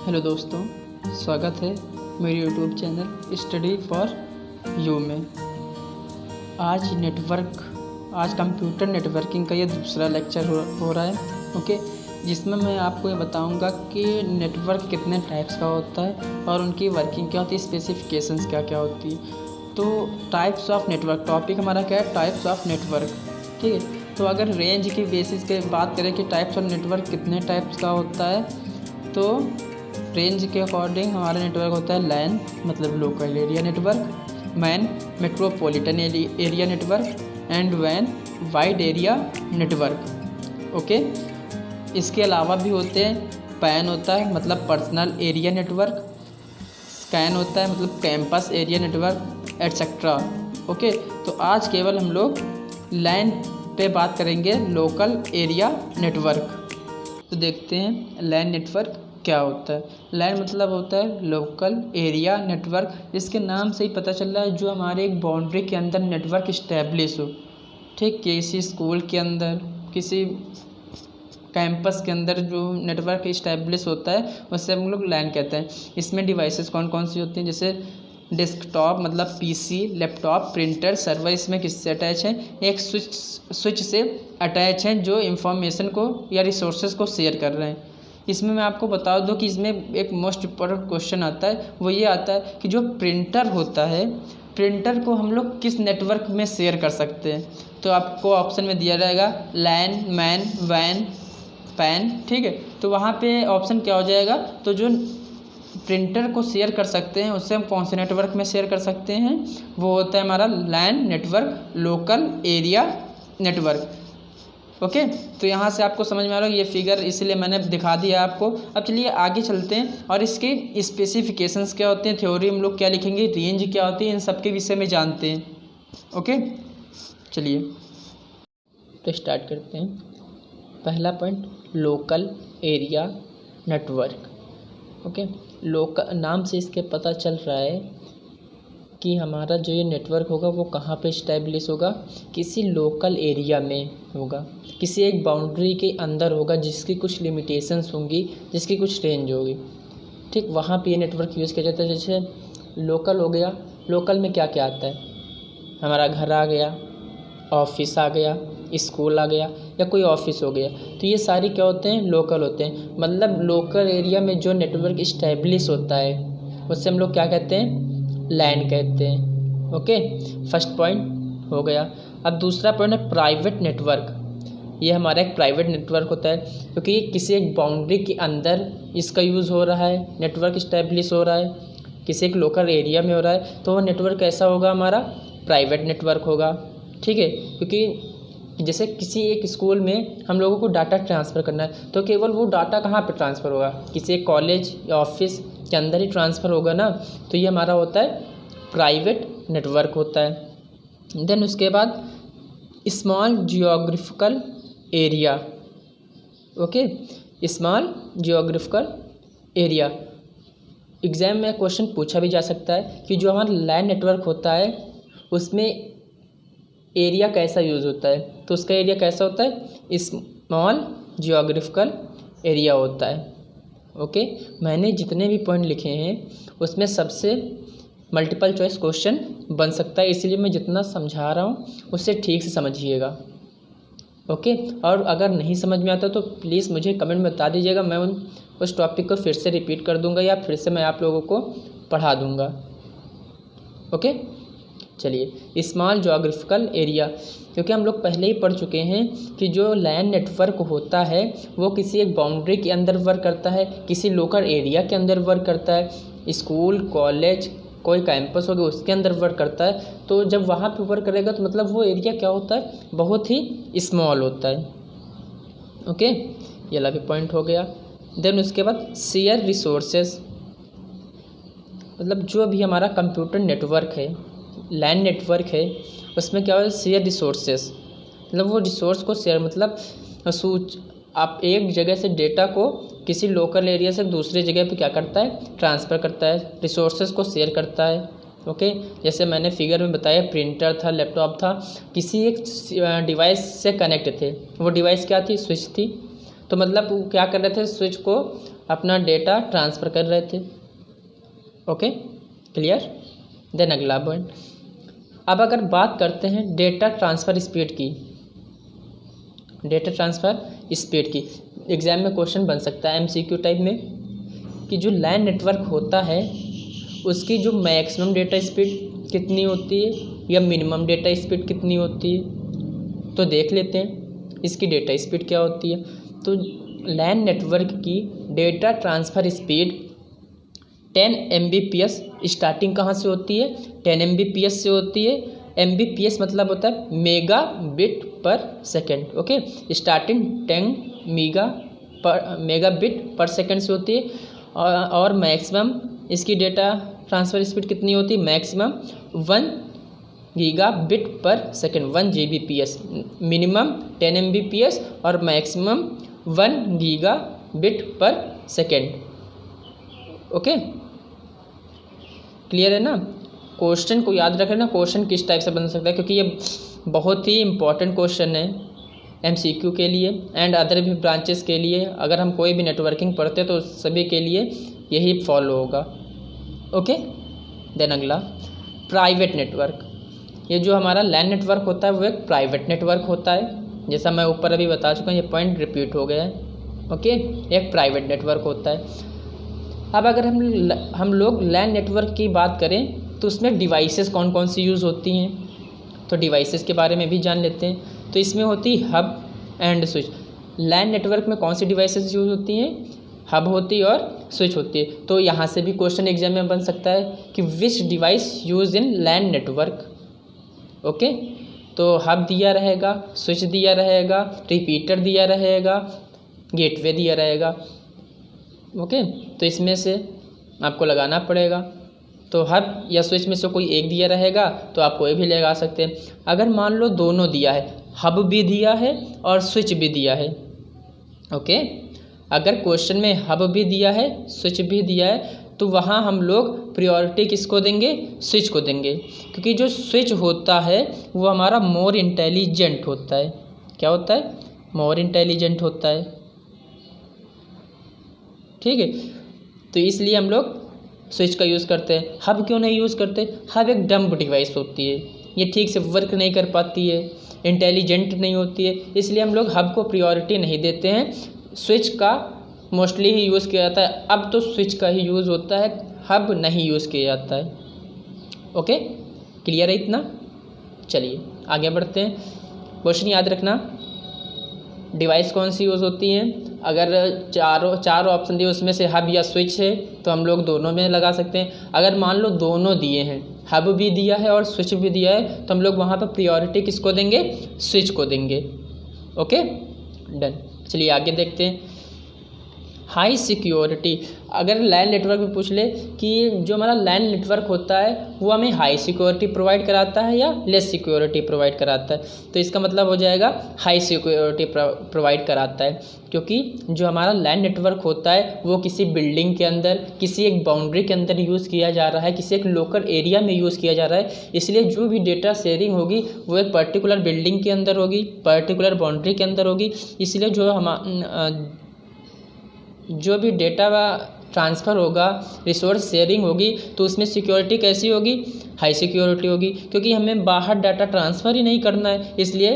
Hello दोस्तों, स्वागत है मेरे YouTube channel study for you में। आज कंप्यूटर नेटवर्किंग का ये दूसरा लेक्चर हो रहा है। ओके, जिसमें मैं आपको ये बताऊंगा कि नेटवर्क कितने टाइप्स का होता है और उनकी वर्किंग क्या होती है, स्पेसिफिकेशंस क्या क्या होती है। तो टाइप्स ऑफ नेटवर्क टॉपिक हमारा क्या है, टाइप्स ऑफ नेटवर्क। ठीक है, तो अगर रेंज की बेसिस पे बात करें कि टाइप्स ऑफ नेटवर्क कितने टाइप्स का होता है, तो रेंज के अकॉर्डिंग हमारा नेटवर्क होता है लैन मतलब local area network, MAN metropolitan area network, and वैन वाइड एरिया नेटवर्क। ओके, इसके अलावा भी होते हैं पैन होता है मतलब पर्सनल एरिया नेटवर्क, स्कैन होता है मतलब campus area network etcetera. Okay, तो आज केवल हम लोग लैन पे बात करेंगे, लोकल एरिया नेटवर्क। तो देखते हैं लैन नेटवर्क क्या होता है। लैन मतलब होता है लोकल एरिया नेटवर्क। इसके नाम से ही पता चल रहा है जो हमारे एक बाउंड्री के अंदर नेटवर्क इस्टेब्लिश हो। ठीक, किसी स्कूल के अंदर, किसी कैंपस के अंदर जो नेटवर्क इस्टेब्लिश होता है उससे हम लोग लैन कहते हैं। इसमें डिवाइसेस कौन कौन सी होती हैं, जैसे डेस्कटॉप मतलब पीसी, लैपटॉप, प्रिंटर, सर्वर इसमें किससे अटैच है, एक स्विच से अटैच है जो इंफॉर्मेशन को या रिसोर्सेज को शेयर कर रहे हैं। इसमें मैं आपको बता दूं कि इसमें एक मोस्ट इम्पोर्टेंट क्वेश्चन आता है, वो ये आता है कि जो प्रिंटर होता है, प्रिंटर को हम लोग किस नेटवर्क में शेयर कर सकते हैं। तो आपको ऑप्शन में दिया जाएगा लैन, मैन, वैन, पैन। ठीक है, तो वहाँ पे ऑप्शन क्या हो जाएगा, तो जो प्रिंटर को शेयर कर सकते हैं उससे हम कौन से नेटवर्क में शेयर कर सकते हैं, वो होता है हमारा LAN network, local area network. Okay, तो यहाँ से आपको समझ में आ रहा है ये फिगर, इसलिए मैंने दिखा दिया आपको। अब चलिए आगे चलते हैं और इसके स्पेसिफिकेशंस क्या होते हैं, थ्योरी हम लोग क्या लिखेंगे, रेंज क्या होती है, इन सब के विषय में जानते हैं। ओके, चलिए तो स्टार्ट करते हैं। पहला point, local area network. Okay, local नाम से इसके पता चल रहा है कि हमारा जो ये नेटवर्क होगा वो कहाँ पे इस्टेब्लिश होगा, किसी लोकल एरिया में होगा, किसी एक बाउंड्री के अंदर होगा जिसकी कुछ लिमिटेशंस होंगी, जिसकी कुछ रेंज होगी। ठीक, वहाँ पे ये नेटवर्क यूज़ किया जाता है। जैसे लोकल हो गया, लोकल में क्या क्या आता है, हमारा घर आ गया, ऑफिस आ गया, स्कूल आ गया, या कोई ऑफिस हो गया, तो ये सारी क्या होते हैं, लोकल होते हैं। मतलब लोकल एरिया में जो नेटवर्क इस्टेब्लिश होता है उससे हम लोग क्या कहते हैं, लैन कहते हैं। ओके, फर्स्ट पॉइंट हो गया। अब दूसरा पॉइंट है प्राइवेट नेटवर्क। ये हमारा एक प्राइवेट नेटवर्क होता है क्योंकि ये किसी एक बाउंड्री के अंदर इसका यूज़ हो रहा है, नेटवर्क इस्टेब्लिश हो रहा है, किसी एक लोकल एरिया में हो रहा है, तो वो नेटवर्क कैसा होगा, हमारा प्राइवेट नेटवर्क होगा। ठीक है, क्योंकि जैसे किसी एक स्कूल में हम लोगों को डाटा ट्रांसफ़र करना है, तो केवल वो डाटा कहाँ पे ट्रांसफ़र होगा, किसी एक कॉलेज या ऑफिस के अंदर ही ट्रांसफ़र होगा ना, तो ये हमारा होता है प्राइवेट नेटवर्क होता है। देन उसके बाद small geographical area. Okay, small geographical area, exam में क्वेश्चन पूछा भी जा सकता है कि जो हमारा लैन नेटवर्क होता है उसमें एरिया कैसा यूज़ होता है, तो उसका एरिया कैसा होता है, स्मॉल जियोग्राफिकल एरिया होता है। ओके, मैंने जितने भी पॉइंट लिखे हैं उसमें सबसे मल्टीपल चॉइस क्वेश्चन बन सकता है, इसलिए मैं जितना समझा रहा हूँ उससे ठीक से समझिएगा। ओके, और अगर नहीं समझ में आता तो प्लीज़ मुझे कमेंट में बता दीजिएगा, मैं उस टॉपिक को फिर से रिपीट कर दूँगा या फिर से मैं आप लोगों को पढ़ा दूँगा। ओके, चलिए स्मॉल जियोग्राफिकल एरिया, क्योंकि हम लोग पहले ही पढ़ चुके हैं कि जो लैन नेटवर्क होता है वो किसी एक बाउंड्री के अंदर वर्क करता है, किसी लोकल एरिया के अंदर वर्क करता है, स्कूल, कॉलेज, कोई कैंपस हो गया उसके अंदर वर्क करता है। तो जब वहाँ पे वर्क करेगा तो मतलब वो एरिया क्या होता है, बहुत ही स्मॉल होता है। ओके, ये वाला भी पॉइंट हो गया। देन उसके बाद शेयर रिसोर्सेज, मतलब जो भी हमारा कंप्यूटर नेटवर्क है, लैन नेटवर्क है, उसमें क्या है, शेयर रिसोर्सेस, मतलब वो रिसोर्स को शेयर, मतलब आप एक जगह से डेटा को किसी लोकल एरिया से दूसरी जगह पे क्या करता है, ट्रांसफ़र करता है, रिसोर्सेज को शेयर करता है। ओके, जैसे मैंने फिगर में बताया, प्रिंटर था, लैपटॉप था, किसी एक डिवाइस से कनेक्ट थे, वो डिवाइस क्या थी, स्विच थी। तो मतलब वो क्या कर रहे थे, स्विच को अपना डेटा ट्रांसफ़र कर रहे थे। Okay, clear. देन अगला पॉइंट, अब अगर बात करते हैं डेटा ट्रांसफ़र स्पीड की, डेटा ट्रांसफ़र स्पीड की, एग्ज़ाम में क्वेश्चन बन सकता है एमसीक्यू टाइप में कि जो लैन नेटवर्क होता है उसकी जो मैक्सिमम डेटा स्पीड कितनी होती है या मिनिमम डेटा स्पीड कितनी होती है। तो देख लेते हैं इसकी डेटा स्पीड क्या होती है। तो लैन नेटवर्क की data transfer speed 10 Mbps starting कहाँ से होती है, 10 Mbps से होती है। Mbps मतलब होता है मेगा बिट पर second. Okay, starting 10 mega bit पर सेकेंड से होती है और मैक्सिमम इसकी डेटा ट्रांसफ़र स्पीड कितनी होती है, मैक्सिमम 1 गीगा बिट पर सेकेंड, 1 Gbps। मिनिमम 10 Mbps और मैक्सिमम 1 गीगा बिट पर सेकेंड। ओके, क्लियर है ना। क्वेश्चन को याद रखें ना, क्वेश्चन किस टाइप से बन सकता है, क्योंकि ये बहुत ही इंपॉर्टेंट क्वेश्चन है एमसीक्यू के लिए एंड अदर भी ब्रांचेस के लिए। अगर हम कोई भी नेटवर्किंग पढ़ते हैं तो सभी के लिए यही फॉलो होगा। ओके, देन अगला प्राइवेट नेटवर्क। ये जो हमारा लैन नेटवर्क होता है वो एक प्राइवेट नेटवर्क होता है, जैसा मैं ऊपर अभी बता चुका हूँ, ये पॉइंट रिपीट हो गया है। ओके, एक प्राइवेट नेटवर्क होता है। अब अगर हम लोग लैन नेटवर्क की बात करें तो उसमें डिवाइसेस कौन कौन सी यूज़ होती हैं, तो डिवाइसेस के बारे में भी जान लेते हैं। तो इसमें होती है hub and switch. LAN network में कौन सी डिवाइसेस यूज़ होती हैं, हब होती है और स्विच होती है। तो यहाँ से भी क्वेश्चन एग्जाम में बन सकता है कि which device use in LAN network. Okay, तो हब दिया रहेगा, स्विच दिया रहेगा, रिपीटर दिया रहेगा, गेटवे दिया रहेगा। ओके, तो इसमें से आपको लगाना पड़ेगा। तो हब या स्विच में से कोई एक दिया रहेगा तो आप कोई भी लगा सकते हैं। अगर मान लो दोनों दिया है, हब भी दिया है और स्विच भी दिया है। ओके, अगर क्वेश्चन में हब भी दिया है, स्विच भी दिया है, तो वहाँ हम लोग प्रायोरिटी किसको देंगे, स्विच को देंगे, क्योंकि जो स्विच होता है वो हमारा मोर इंटेलिजेंट होता है। क्या होता है, मोर इंटेलिजेंट होता है। ठीक है, तो इसलिए हम लोग स्विच का यूज़ करते हैं। हब क्यों नहीं यूज़ करते, हब एक डम्ब डिवाइस होती है, ये ठीक से वर्क नहीं कर पाती है, इंटेलिजेंट नहीं होती है, इसलिए हम लोग हब को प्रायोरिटी नहीं देते हैं। स्विच का मोस्टली ही यूज़ किया जाता है। अब तो स्विच का ही यूज़ होता है, हब नहीं यूज़ किया जाता है। ओके, क्लियर है इतना। चलिए आगे बढ़ते हैं। क्वेश्चन याद रखना, डिवाइस कौन सी यूज़ होती हैं। अगर चारों ऑप्शन दिए उसमें से हब या स्विच है तो हम लोग दोनों में लगा सकते हैं। अगर मान लो दोनों दिए हैं, हब भी दिया है और स्विच भी दिया है, तो हम लोग वहाँ पर प्रायोरिटी किसको देंगे, स्विच को देंगे। Okay, done. चलिए आगे देखते हैं। हाई सिक्योरिटी, अगर लैन नेटवर्क में पूछ ले कि जो हमारा लैन नेटवर्क होता है वो हमें हाई सिक्योरिटी प्रोवाइड कराता है या लेस सिक्योरिटी प्रोवाइड कराता है, तो इसका मतलब हो जाएगा हाई सिक्योरिटी प्रोवाइड कराता है, क्योंकि जो हमारा लैन नेटवर्क होता है वो किसी बिल्डिंग के अंदर, किसी एक बाउंड्री के अंदर यूज़ किया जा रहा है, किसी एक लोकल एरिया में यूज़ किया जा रहा है। इसलिए जो भी डेटा शेयरिंग होगी वो एक पर्टिकुलर बिल्डिंग के अंदर होगी, पर्टिकुलर बाउंड्री के अंदर होगी। इसलिए जो भी डेटा ट्रांसफ़र होगा, रिसोर्स शेयरिंग होगी, तो उसमें सिक्योरिटी कैसी होगी, हाई सिक्योरिटी होगी, क्योंकि हमें बाहर डाटा ट्रांसफ़र ही नहीं करना है। इसलिए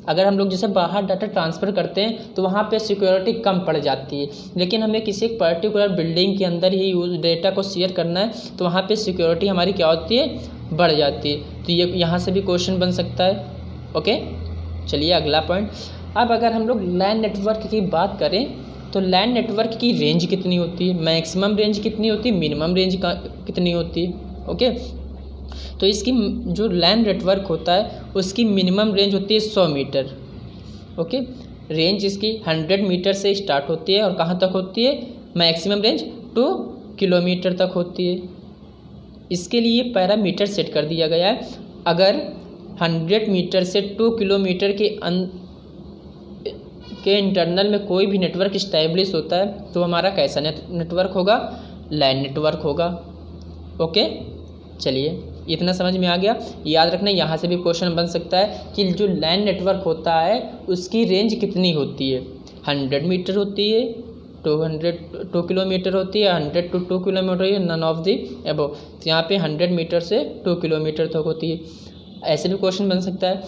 अगर हम लोग जैसे बाहर डाटा ट्रांसफ़र करते हैं तो वहाँ पे सिक्योरिटी कम पड़ जाती है, लेकिन हमें किसी एक पर्टिकुलर बिल्डिंग के अंदर ही डेटा को शेयर करना है तो वहाँ पे सिक्योरिटी हमारी क्या होती है, बढ़ जाती है। तो ये यहाँ से भी क्वेश्चन बन सकता है। ओके, चलिए अगला पॉइंट। अब अगर हम लोग लैन नेटवर्क की बात करें तो लैन नेटवर्क की रेंज कितनी होती है, मैक्सिमम रेंज कितनी होती है, मिनिमम रेंज कितनी होती है। ओके, तो इसकी जो लैन नेटवर्क होता है उसकी मिनिमम रेंज होती है 100 मीटर। ओके, रेंज इसकी 100 मीटर से स्टार्ट होती है और कहाँ तक होती है, मैक्सिमम रेंज 2 किलोमीटर तक होती है। इसके लिए पैरामीटर सेट कर दिया गया है। अगर 100 मीटर से 2 किलोमीटर के इंटरनल में कोई भी नेटवर्क इस्टेब्लिश होता है तो हमारा कैसा नेटवर्क होगा, लैन नेटवर्क होगा। ओके, चलिए इतना समझ में आ गया। याद रखना, यहाँ से भी क्वेश्चन बन सकता है कि जो लैन नेटवर्क होता है उसकी रेंज कितनी होती है। 100 मीटर होती है, 2 किलोमीटर होती है, 100 to 2 किलोमीटर है, नन ऑफ दी एबव। तो यहाँ पे 100 मीटर से 2 किलोमीटर तक होती है। ऐसे भी क्वेश्चन बन सकता है,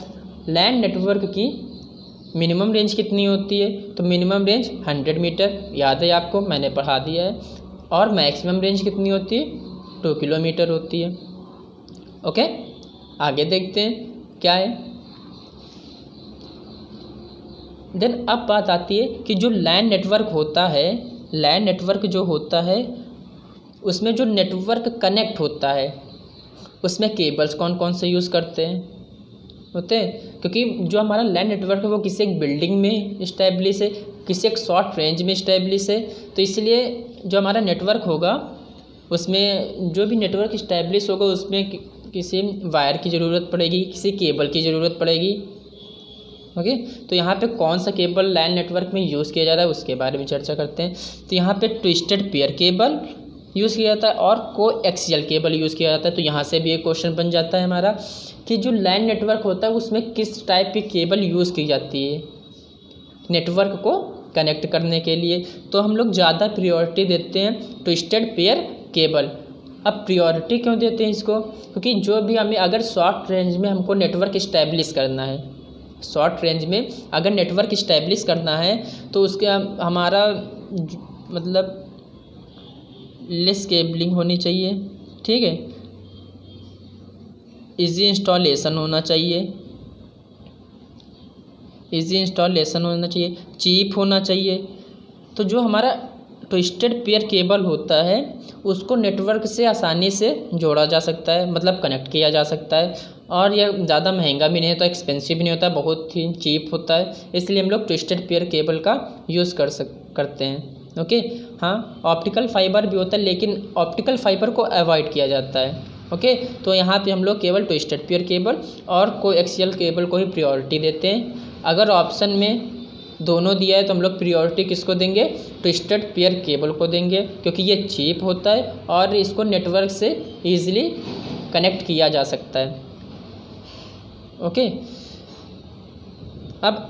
लैंड नेटवर्क की मिनिमम रेंज कितनी होती है? तो मिनिमम रेंज 100 मीटर, याद है आपको, मैंने पढ़ा दिया है। और मैक्सिमम रेंज कितनी होती है? 2 किलोमीटर होती है। ओके, आगे देखते हैं क्या है। देन अब बात आती है कि जो लैंड नेटवर्क होता है, लैंड नेटवर्क जो होता है उसमें जो नेटवर्क कनेक्ट होता है उसमें केबल्स कौन कौन से यूज़ करते हैं, क्योंकि जो हमारा लैंड नेटवर्क है वो किसी एक बिल्डिंग में इस्टेब्लिश है, किसी एक शॉर्ट रेंज में इस्टेब्लिश है। तो इसलिए जो हमारा नेटवर्क होगा उसमें जो भी नेटवर्क इस्टेब्लिश होगा उसमें किसी वायर की ज़रूरत पड़ेगी, किसी केबल की ज़रूरत पड़ेगी। ओके, तो यहाँ पे कौन सा केबल लैंड नेटवर्क में यूज़ किया जा रहा है उसके बारे में चर्चा करते हैं। तो यहाँ पे ट्विस्टेड पेयर केबल यूज़ किया जाता है और कोएक्सियल केबल यूज़ किया जाता है। तो यहाँ से भी एक क्वेश्चन बन जाता है हमारा कि जो लैंड नेटवर्क होता है उसमें किस टाइप की केबल यूज़ की जाती है नेटवर्क को कनेक्ट करने के लिए। तो हम लोग ज़्यादा प्रायोरिटी देते हैं ट्विस्टेड पेयर केबल। अब प्रायोरिटी क्यों देते हैं इसको? क्योंकि जो भी हमें अगर शॉर्ट रेंज में हमको नेटवर्क इस्टेब्लिश करना है, शॉर्ट रेंज में अगर नेटवर्क इस्टेब्लिश करना है तो उसके हमारा मतलब लेस केबलिंग होनी चाहिए, ठीक है, इजी इंस्टॉलेशन होना चाहिए, इजी इंस्टॉलेशन होना चाहिए, चीप होना चाहिए। तो जो हमारा ट्विस्टेड पेयर केबल होता है उसको नेटवर्क से आसानी से जोड़ा जा सकता है, मतलब कनेक्ट किया जा सकता है, और यह ज़्यादा महंगा भी नहीं होता, एक्सपेंसिव भी नहीं होता, बहुत ही चीप होता है। इसलिए हम लोग ट्विस्टेड पेयर केबल का यूज़ करते हैं। ओके, हाँ, ऑप्टिकल फाइबर भी होता है लेकिन ऑप्टिकल फाइबर को अवॉइड किया जाता है। ओके, तो यहाँ पे हम लोग केवल ट्विस्टेड पेयर केबल और कोएक्सियल केबल को ही प्रायोरिटी देते हैं। अगर ऑप्शन में दोनों दिया है तो हम लोग प्रायोरिटी किसको देंगे? ट्विस्टेड पेयर केबल को देंगे, क्योंकि ये चीप होता है और इसको नेटवर्क से ईजिली कनेक्ट किया जा सकता है। ओके, अब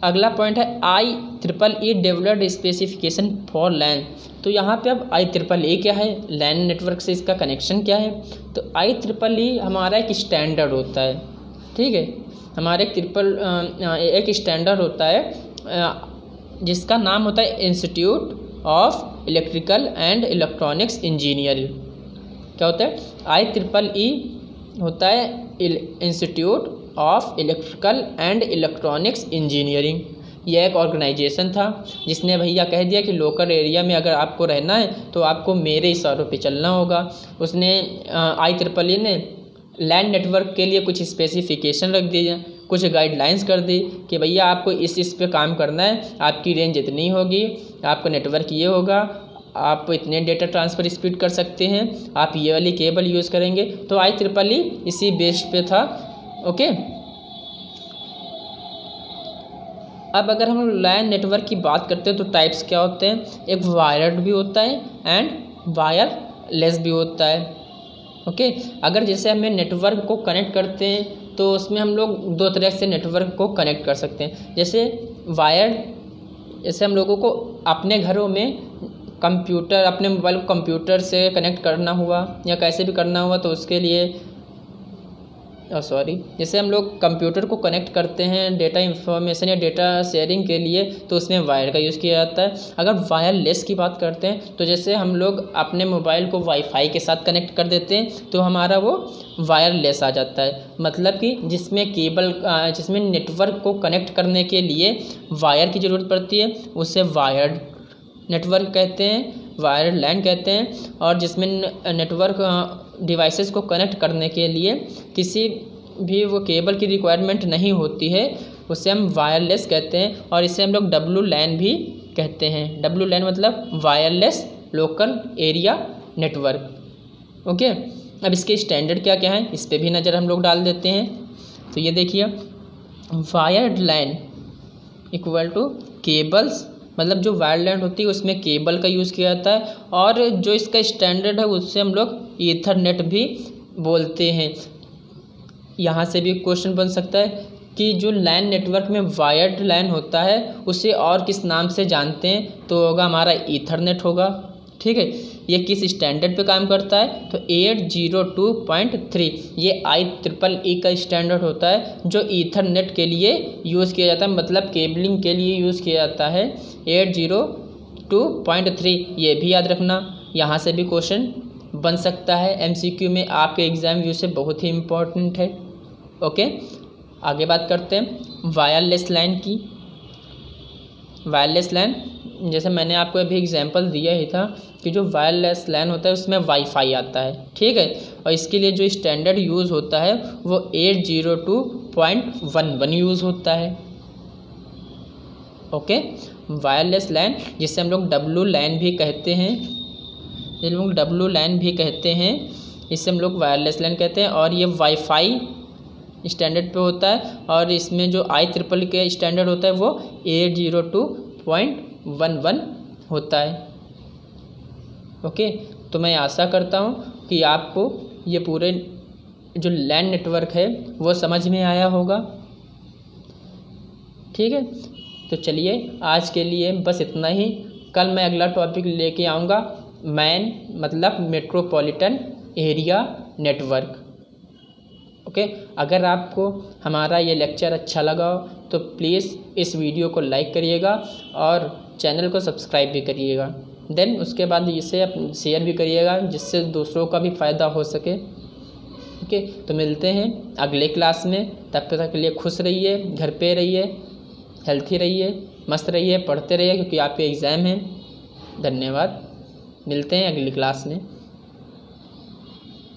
अगला पॉइंट है IEEE डेवलप्ड स्पेसिफिकेशन फॉर लैन। तो यहाँ पे अब IEEE क्या है, लैन नेटवर्क से इसका कनेक्शन क्या है? तो IEEE हमारा एक स्टैंडर्ड होता है, ठीक है, हमारे एक स्टैंडर्ड होता है जिसका नाम होता है institute of electrical and electronics engineering. क्या होता है? IEEE होता है institute of electrical and electronics engineering. यह एक ऑर्गेनाइजेशन था जिसने भैया कह दिया कि लोकल एरिया में अगर आपको रहना है तो आपको मेरे इशारों पे चलना होगा। उसने IEEE ने लैंड नेटवर्क के लिए कुछ स्पेसिफिकेशन रख दिए, कुछ गाइडलाइंस कर दी कि भैया आपको इस पे काम करना है, आपकी रेंज इतनी होगी, आपका नेटवर्क ये होगा, आप इतने डेटा ट्रांसफ़र स्पीड कर सकते हैं, आप ये वाली केबल यूज़ करेंगे। तो IEEE इसी बेस पे था। ओके, अब अगर हम लैन नेटवर्क की बात करते हैं तो टाइप्स क्या होते हैं? एक वायर्ड भी होता है एंड वायरलेस भी होता है। ओके, अगर जैसे हमें नेटवर्क को कनेक्ट करते हैं तो उसमें हम लोग दो तरह से नेटवर्क को कनेक्ट कर सकते हैं। जैसे वायर्ड, जैसे हम लोगों को अपने घरों में कंप्यूटर, अपने मोबाइल को कंप्यूटर से कनेक्ट करना हुआ या कैसे भी करना हुआ तो उसके लिए जैसे हम लोग कंप्यूटर को कनेक्ट करते हैं डेटा इंफॉर्मेशन या डेटा शेयरिंग के लिए तो उसमें वायर का यूज़ किया जाता है। अगर वायरलेस की बात करते हैं तो जैसे हम लोग अपने मोबाइल को वाईफाई के साथ कनेक्ट कर देते हैं तो हमारा वो वायरलेस आ जाता है, मतलब कि जिसमें नेटवर्क को कनेक्ट करने के लिए वायर की ज़रूरत पड़ती है उसे वायर्ड नेटवर्क कहते हैं, वायर्ड लैन कहते हैं। और जिसमें नेटवर्क डिवाइसेस को कनेक्ट करने के लिए किसी भी वो केबल की रिक्वायरमेंट नहीं होती है उसे हम वायरलेस कहते हैं, और इसे हम लोग WLAN भी कहते हैं। WLAN मतलब wireless local area network. Okay, अब इसके स्टैंडर्ड क्या क्या हैं इस पर भी नज़र हम लोग डाल देते हैं। तो ये देखिए, wired LAN equal to cables, मतलब जो वायर्ड लैन होती है उसमें केबल का यूज़ किया जाता है, और जो इसका स्टैंडर्ड है उससे हम लोग ईथरनेट भी बोलते हैं। यहाँ से भी क्वेश्चन बन सकता है कि जो लैन नेटवर्क में वायर्ड लैन होता है उसे और किस नाम से जानते हैं, तो होगा हमारा ईथरनेट होगा। ठीक है, ये किस स्टैंडर्ड पे काम करता है, तो 802.3 ये IEEE का स्टैंडर्ड होता है जो ईथरनेट के लिए यूज़ किया जाता है, मतलब केबलिंग के लिए यूज़ किया जाता है 802.3। ये भी याद रखना, यहाँ से भी क्वेश्चन बन सकता है MCQ में, आपके एग्ज़ाम व्यू से बहुत ही इम्पोर्टेंट है। ओके, आगे बात करते हैं वायरलेस लैन की। वायरलेस लैन, जैसे मैंने आपको अभी एग्जांपल दिया ही था कि जो वायरलेस लैन होता है उसमें वाईफाई आता है। ठीक है, और इसके लिए जो स्टैंडर्ड यूज़ होता है वो 802.11 यूज़ होता है। ओके, वायरलेस लैन जिसे हम लोग WLAN भी कहते हैं, इससे हम लोग वायरलेस लैन कहते हैं। और ये वाईफाई स्टैंडर्ड पे होता है और इसमें जो IEEE के स्टैंडर्ड होता है वो 802.11 होता है। ओके, तो मैं आशा करता हूँ कि आपको ये पूरे जो लैन नेटवर्क है वो समझ में आया होगा। ठीक है, तो चलिए आज के लिए बस इतना ही। कल मैं अगला टॉपिक लेके आऊँगा, मैन मतलब मेट्रोपॉलिटन एरिया नेटवर्क। ओके, अगर आपको हमारा ये लेक्चर अच्छा लगा हो तो प्लीज़ इस वीडियो को लाइक करिएगा और चैनल को सब्सक्राइब भी करिएगा। देन उसके बाद इसे शेयर भी करिएगा जिससे दूसरों का भी फ़ायदा हो सके। ओके, तो मिलते हैं अगले क्लास में, तब तक के लिए खुश रहिए, घर पे रहिए, हेल्थी रहिए, मस्त रहिए, पढ़ते रहिए क्योंकि आपके एग्ज़ाम हैं। धन्यवाद, मिलते हैं अगली क्लास में।